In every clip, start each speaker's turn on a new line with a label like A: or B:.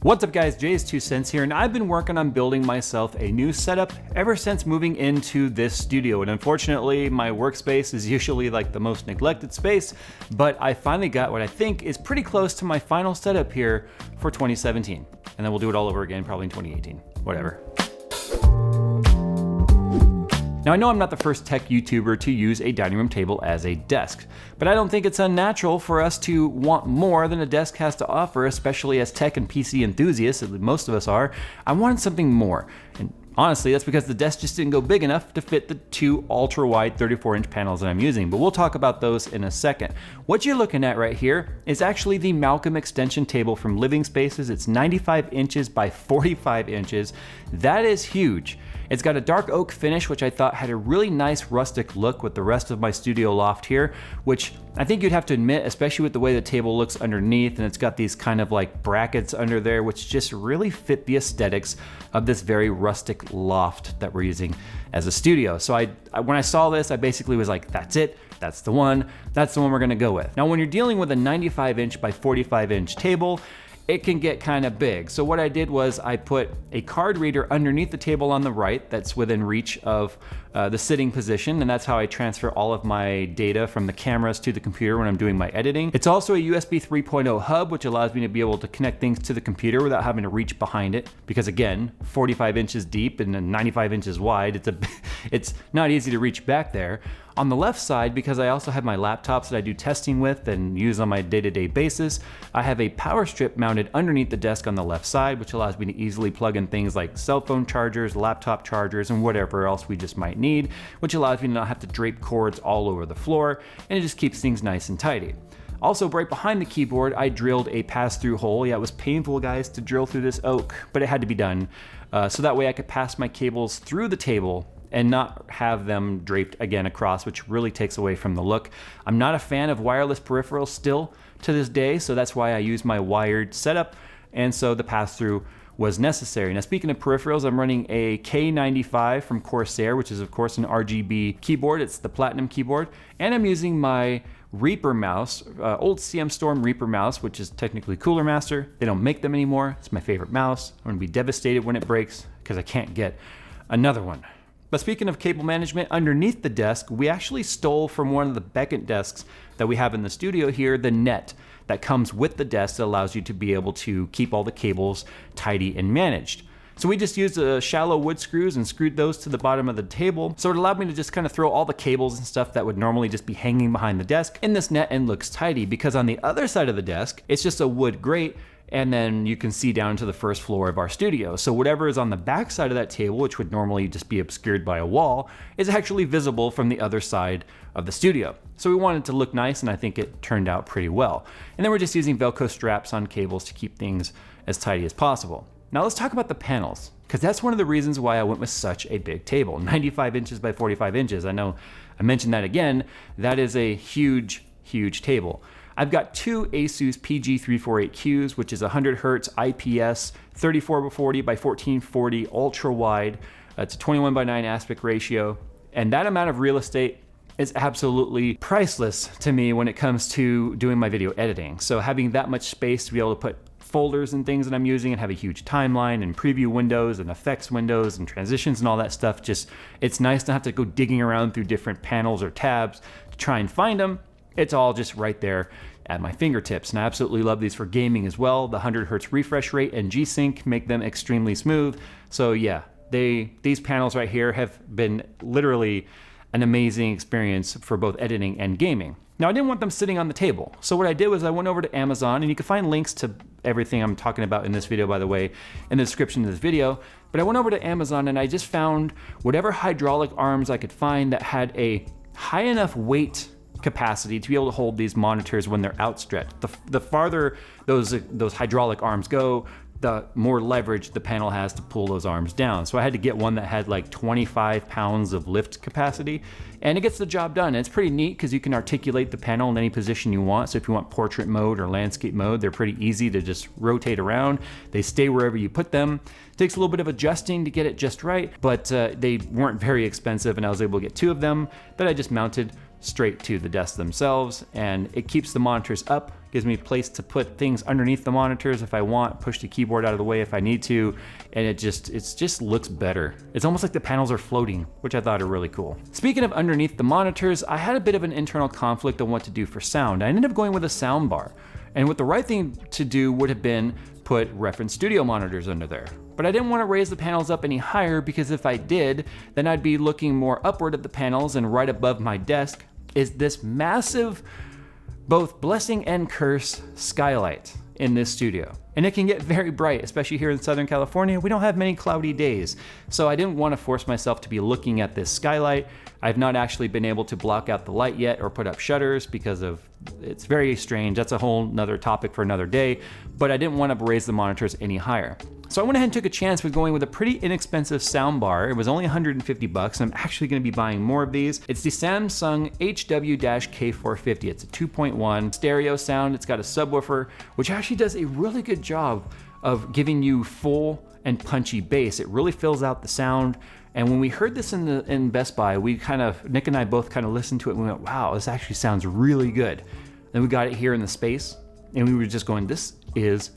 A: What's up guys, Jayz2Cents here, and I've been working on building myself a new setup ever since moving into this studio. And unfortunately, my workspace is usually like the most neglected space, but I finally got what I think is pretty close to my final setup here for 2017. And then we'll do it all over again, probably in 2018, whatever. Now I know I'm not the first tech YouTuber to use a dining room table as a desk, but I don't think it's unnatural for us to want more than a desk has to offer, especially as tech and PC enthusiasts, at least most of us are. I wanted something more, and honestly that's because the desk just didn't go big enough to fit the two ultra-wide 34-inch panels that I'm using, but we'll talk about those in a second. What you're looking at right here is actually the Malcolm extension table from Living Spaces. It's 95 inches by 45 inches. That is huge. It's got a dark oak finish, which I thought had a really nice rustic look with the rest of my studio loft here, which I think you'd have to admit, especially with the way the table looks underneath, and it's got these kind of like brackets under there, which just really fit the aesthetics of this very rustic loft that we're using as a studio. So when I saw this, I basically was like, that's it. That's the one we're gonna go with. Now, when you're dealing with a 95 inch by 45 inch table, it can get kind of big. So what I did was I put a card reader underneath the table on the right that's within reach of the sitting position, and that's how I transfer all of my data from the cameras to the computer when I'm doing my editing. It's also a USB 3.0 hub, which allows me to be able to connect things to the computer without having to reach behind it, because again, 45 inches deep and then 95 inches wide, it's not easy to reach back there. On the left side, because I also have my laptops that I do testing with and use on my day-to-day basis, I have a power strip mounted underneath the desk on the left side, which allows me to easily plug in things like cell phone chargers, laptop chargers, and whatever else we just might need, which allows me to not have to drape cords all over the floor, and it just keeps things nice and tidy. Also, right behind the keyboard, I drilled a pass-through hole. Yeah, it was painful, guys, to drill through this oak, but it had to be done. So that way I could pass my cables through the table and not have them draped again across, which really takes away from the look. I'm not a fan of wireless peripherals still to this day, so that's why I use my wired setup, and so the pass-through was necessary. Now, speaking of peripherals, I'm running a K95 from Corsair, which is of course an RGB keyboard. It's the Platinum keyboard, and I'm using my Reaper mouse, old CM Storm Reaper mouse, which is technically Cooler Master. They don't make them anymore. It's my favorite mouse. I'm gonna be devastated when it breaks because I can't get another one. But speaking of cable management, underneath the desk, we actually stole from one of the Beckett desks that we have in the studio here, the net that comes with the desk that allows you to be able to keep all the cables tidy and managed. So we just used shallow wood screws and screwed those to the bottom of the table. So it allowed me to just kind of throw all the cables and stuff that would normally just be hanging behind the desk in this net, and looks tidy, because on the other side of the desk, it's just a wood grate, and then you can see down to the first floor of our studio. So whatever is on the back side of that table, which would normally just be obscured by a wall, is actually visible from the other side of the studio. So we wanted to look nice, and I think it turned out pretty well. And then we're just using Velcro straps on cables to keep things as tidy as possible. Now let's talk about the panels, because that's one of the reasons why I went with such a big table, 95 inches by 45 inches. I know I mentioned that again. That is a huge, huge table. I've got two Asus PG348Qs, which is 100 Hertz IPS, 3440 by 1440 ultra wide. It's a 21:9 aspect ratio. And that amount of real estate is absolutely priceless to me when it comes to doing my video editing. So having that much space to be able to put folders and things that I'm using and have a huge timeline and preview windows and effects windows and transitions and all that stuff, just, it's nice to have to go digging around through different panels or tabs to try and find them. It's all just right there at my fingertips. And I absolutely love these for gaming as well. The 100 Hertz refresh rate and G-Sync make them extremely smooth. So yeah, these panels right here have been literally an amazing experience for both editing and gaming. Now, I didn't want them sitting on the table. So what I did was I went over to Amazon, and you can find links to everything I'm talking about in this video, by the way, in the description of this video. But I went over to Amazon and I just found whatever hydraulic arms I could find that had a high enough weight capacity to be able to hold these monitors when they're outstretched. The farther those hydraulic arms go, the more leverage the panel has to pull those arms down. So I had to get one that had like 25 pounds of lift capacity, and it gets the job done. And it's pretty neat because you can articulate the panel in any position you want. So if you want portrait mode or landscape mode, they're pretty easy to just rotate around. They stay wherever you put them. It takes a little bit of adjusting to get it just right, but they weren't very expensive, and I was able to get two of them that I just mounted straight to the desk themselves, and it keeps the monitors up, gives me a place to put things underneath the monitors if I want, push the keyboard out of the way if I need to, and it just looks better. It's almost like the panels are floating, which I thought are really cool. Speaking of underneath the monitors, I had a bit of an internal conflict on what to do for sound. I ended up going with a sound bar, and what the right thing to do would have been put reference studio monitors under there. But I didn't want to raise the panels up any higher, because if I did, then I'd be looking more upward at the panels, and right above my desk is this massive, both blessing and curse, skylight in this studio. And it can get very bright, especially here in Southern California. We don't have many cloudy days. So I didn't want to force myself to be looking at this skylight. I've not actually been able to block out the light yet or put up shutters because it's very strange. That's a whole nother topic for another day, but I didn't want to raise the monitors any higher. So I went ahead and took a chance with going with a pretty inexpensive sound bar. It was only $150, and I'm actually going to be buying more of these. It's the Samsung HW-K450. It's a 2.1 stereo sound. It's got a subwoofer, which actually does a really good job of giving you full and punchy bass. It really fills out the sound. And when we heard this in Best Buy, Nick and I both kind of listened to it and we went, wow, this actually sounds really good. Then we got it here in the space, and we were just going, this is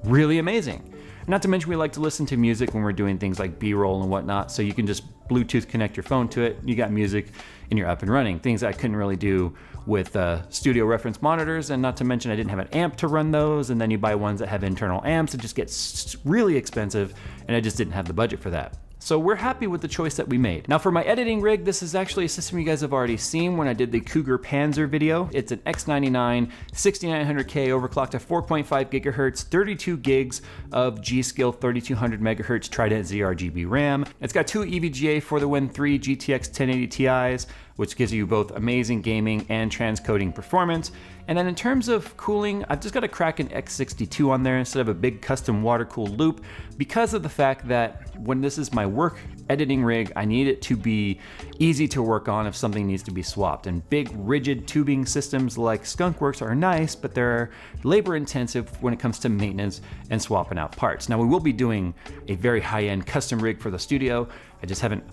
A: really amazing. Not to mention, we like to listen to music when we're doing things like B-roll and whatnot, so you can just Bluetooth connect your phone to it, you got music, and you're up and running. Things I couldn't really do with studio reference monitors, and not to mention I didn't have an amp to run those, and then you buy ones that have internal amps, it just gets really expensive, and I just didn't have the budget for that. So we're happy with the choice that we made. Now for my editing rig, this is actually a system you guys have already seen when I did the Cougar Panzer video. It's an X99 6900K overclocked to 4.5 gigahertz, 32 gigs of G.Skill 3200 megahertz Trident ZRGB RAM. It's got two EVGA for the Win 3 GTX 1080 Ti's, which gives you both amazing gaming and transcoding performance. And then in terms of cooling, I've just got a Kraken X62 on there instead of a big custom water-cooled loop, because of the fact that when this is my work editing rig, I need it to be easy to work on if something needs to be swapped. And big rigid tubing systems like Skunkworks are nice, but they're labor intensive when it comes to maintenance and swapping out parts. Now we will be doing a very high-end custom rig for the studio. I just haven't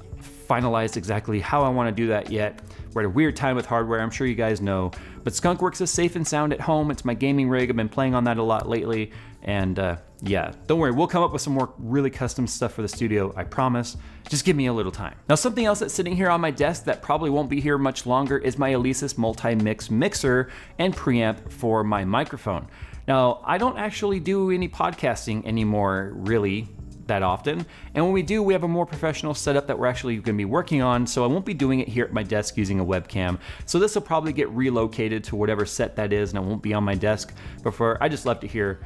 A: finalized exactly how I want to do that yet. We're at a weird time with hardware, I'm sure you guys know, but Skunkworks is safe and sound at home. It's my gaming rig. I've been playing on that a lot lately, and yeah, don't worry, we'll come up with some more really custom stuff for the studio, I promise. Just give me a little time. Now, something else that's sitting here on my desk that probably won't be here much longer is my Alesis multi-mix mixer and preamp for my microphone. Now, I don't actually do any podcasting anymore, really, that often, and when we do, we have a more professional setup that we're actually going to be working on, so I won't be doing it here at my desk using a webcam. So this will probably get relocated to whatever set that is, and it won't be on my desk. But I just left it here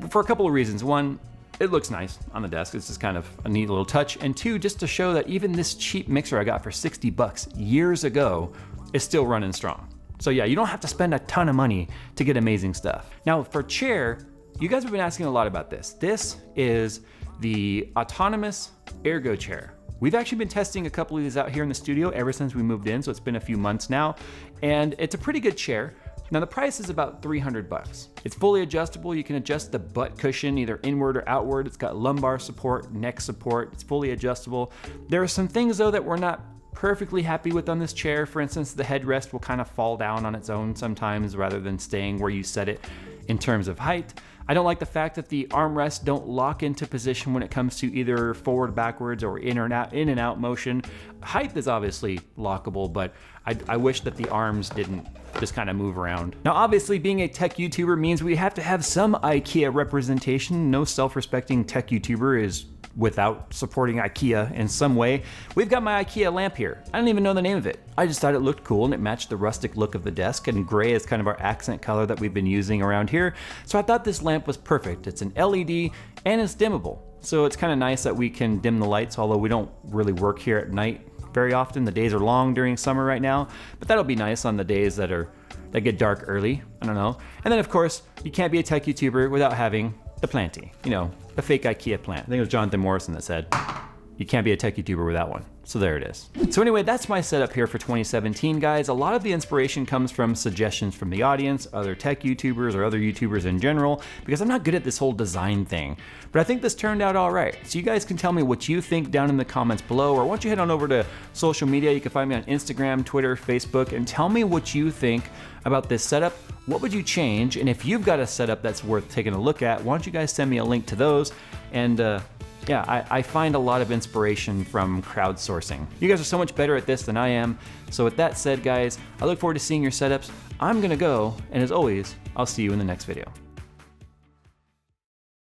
A: for a couple of reasons. One, it looks nice on the desk. It's just kind of a neat little touch, and two, just to show that even this cheap mixer I got for $60 years ago is still running strong. So yeah, you don't have to spend a ton of money to get amazing stuff. Now for chair, you guys have been asking a lot about this. This is the autonomous Ergo chair. We've actually been testing a couple of these out here in the studio ever since we moved in, so it's been a few months now, and it's a pretty good chair. Now the price is about $300. It's fully adjustable. You can adjust the butt cushion either inward or outward. It's got lumbar support, neck support. It's fully adjustable. There are some things though that we're not perfectly happy with on this chair. For instance, the headrest will kind of fall down on its own sometimes rather than staying where you set it in terms of height. I don't like the fact that the armrests don't lock into position when it comes to either forward, backwards, or in and out motion. Height is obviously lockable, but I wish that the arms didn't just kind of move around. Now, obviously, being a tech YouTuber means we have to have some IKEA representation. No self-respecting tech YouTuber is without supporting IKEA in some way. We've got my IKEA lamp here. I don't even know the name of it. I just thought it looked cool and it matched the rustic look of the desk, and gray is kind of our accent color that we've been using around here. So I thought this lamp was perfect. It's an LED and it's dimmable. So it's kind of nice that we can dim the lights, although we don't really work here at night very often. The days are long during summer right now, but that'll be nice on the days that get dark early. I don't know. And then of course, you can't be a tech YouTuber without having the planty, you know, the fake IKEA plant. I think it was Jonathan Morrison that said, You can't be a tech YouTuber with that one. So there it is. So anyway, that's my setup here for 2017, guys. A lot of the inspiration comes from suggestions from the audience, other tech YouTubers, or other YouTubers in general, because I'm not good at this whole design thing. But I think this turned out all right. So you guys can tell me what you think down in the comments below, or why don't you head on over to social media. You can find me on Instagram, Twitter, Facebook, and tell me what you think about this setup. What would you change? And if you've got a setup that's worth taking a look at, why don't you guys send me a link to those? And yeah, I find a lot of inspiration from crowdsourcing. You guys are so much better at this than I am. So with that said, guys, I look forward to seeing your setups. I'm gonna go, and as always, I'll see you in the next video.